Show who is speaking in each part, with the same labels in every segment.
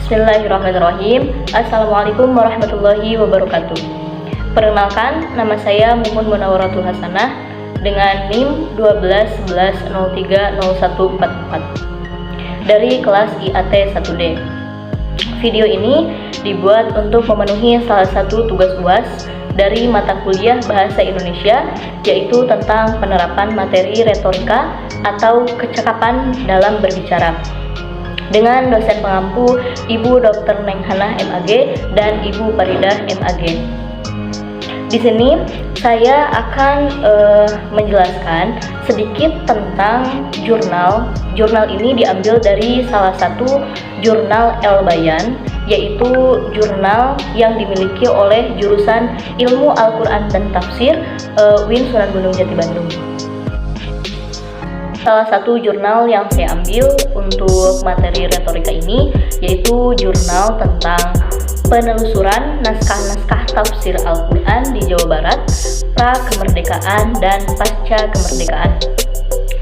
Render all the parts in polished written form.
Speaker 1: Bismillahirrahmanirrahim. Assalamualaikum warahmatullahi wabarakatuh. Perkenalkan, nama saya Mumun Munawwaratul Hasanah dengan NIM 1211030144 dari kelas IAT 1D. Video ini dibuat untuk memenuhi salah satu tugas UAS dari mata kuliah Bahasa Indonesia, yaitu tentang penerapan materi retorika atau kecakapan dalam berbicara, dengan dosen pengampu Ibu Dr. Neng Hana MAG dan Ibu Faridah MAG. Di sini saya akan menjelaskan sedikit tentang jurnal. Jurnal ini diambil dari salah satu jurnal El Bayan, yaitu jurnal yang dimiliki oleh jurusan Ilmu Al-Quran dan Tafsir UIN Sunan Gunung Jati Bandung. Salah satu jurnal yang saya ambil untuk materi retorika ini yaitu jurnal tentang penelusuran naskah-naskah tafsir Al-Quran di Jawa Barat, pra-kemerdekaan dan pasca kemerdekaan.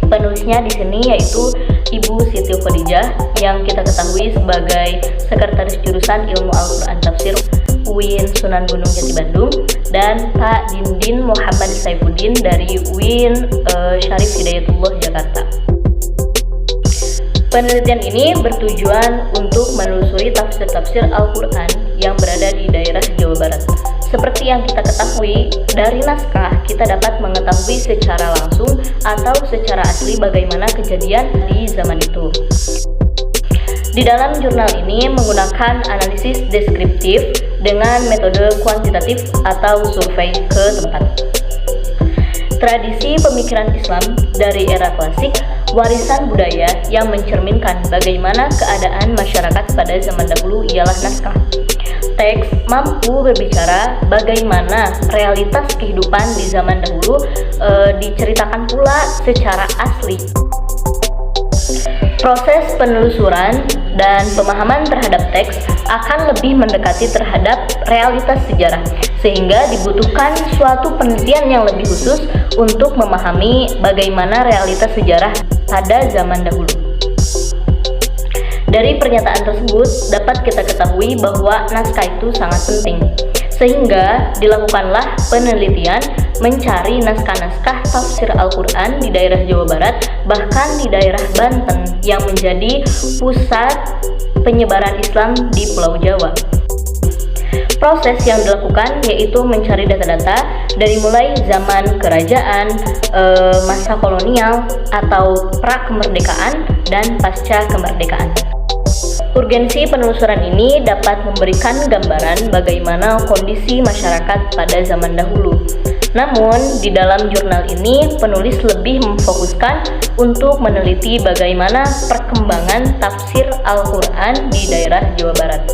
Speaker 1: Penulisnya di sini yaitu Ibu Siti Khadijah, yang kita ketahui sebagai Sekretaris Jurusan Ilmu Al-Quran Tafsir UIN Sunan Gunung Jati Bandung, dan Pak Dindin Muhammad Saifuddin dari UIN Syarif Hidayatullah Jakarta. Penelitian ini bertujuan untuk menelusuri tafsir-tafsir Al-Quran yang berada di daerah Jawa Barat. Seperti yang kita ketahui, dari naskah kita dapat mengetahui secara langsung atau secara asli bagaimana kejadian di zaman itu. Di dalam jurnal ini menggunakan analisis deskriptif dengan metode kuantitatif atau survei ke tempat. Tradisi pemikiran Islam dari era klasik, warisan budaya yang mencerminkan bagaimana keadaan masyarakat pada zaman dahulu ialah naskah. Teks mampu berbicara bagaimana realitas kehidupan di zaman dahulu diceritakan pula secara asli. Proses penelusuran dan pemahaman terhadap teks akan lebih mendekati terhadap realitas sejarah, sehingga dibutuhkan suatu penelitian yang lebih khusus untuk memahami bagaimana realitas sejarah pada zaman dahulu. Dari pernyataan tersebut dapat kita ketahui bahwa naskah itu sangat penting, sehingga dilakukanlah penelitian mencari naskah-naskah tafsir Al-Quran di daerah Jawa Barat, bahkan di daerah Banten yang menjadi pusat penyebaran Islam di Pulau Jawa. Proses yang dilakukan yaitu mencari data-data dari mulai zaman kerajaan, masa kolonial atau pra-kemerdekaan dan pasca kemerdekaan. Urgensi penelusuran ini dapat memberikan gambaran bagaimana kondisi masyarakat pada zaman dahulu. Namun, di dalam jurnal ini penulis lebih memfokuskan untuk meneliti bagaimana perkembangan tafsir Al-Quran di daerah Jawa Barat.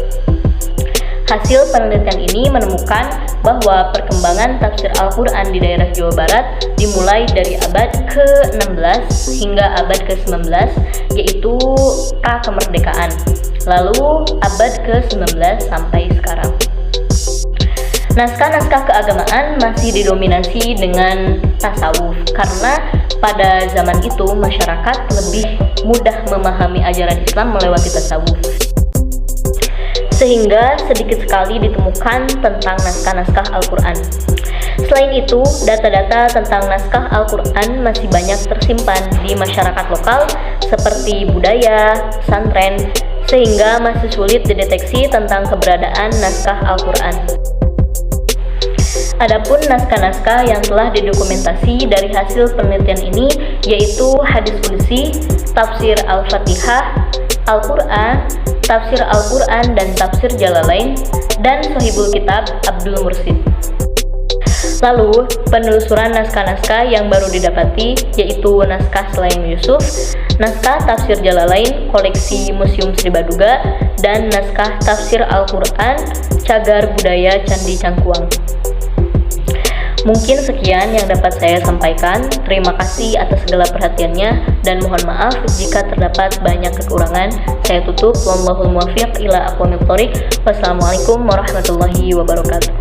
Speaker 1: Hasil penelitian ini menemukan bahwa perkembangan tafsir Al-Quran di daerah Jawa Barat dimulai dari abad ke-16 hingga abad ke-19, yaitu pra-kemerdekaan, lalu abad ke-19 sampai sekarang. Naskah-naskah keagamaan masih didominasi dengan tasawuf, karena pada zaman itu masyarakat lebih mudah memahami ajaran Islam melewati tasawuf, sehingga sedikit sekali ditemukan tentang naskah-naskah Al-Quran. Selain itu, data-data tentang naskah Al-Quran masih banyak tersimpan di masyarakat lokal seperti budaya, pesantren, sehingga masih sulit dideteksi tentang keberadaan naskah Al-Quran. Adapun naskah-naskah yang telah didokumentasi dari hasil penelitian ini yaitu hadis qudsi, tafsir Al-Fatihah, Al-Quran, tafsir Al-Quran dan tafsir Jalalain, dan Sahihul Kitab Abdul Mursid. Lalu, penelusuran naskah-naskah yang baru didapati yaitu naskah Selaim Yusuf, naskah tafsir Jalalain koleksi Museum Sri Baduga, dan naskah tafsir Al-Quran Cagar Budaya Candi Cangkuang. Mungkin sekian yang dapat saya sampaikan. Terima kasih atas segala perhatiannya dan mohon maaf jika terdapat banyak kekurangan. Saya tutup. Wallahul muwaffiq ila aqwamit thoriq. Wassalamualaikum warahmatullahi wabarakatuh.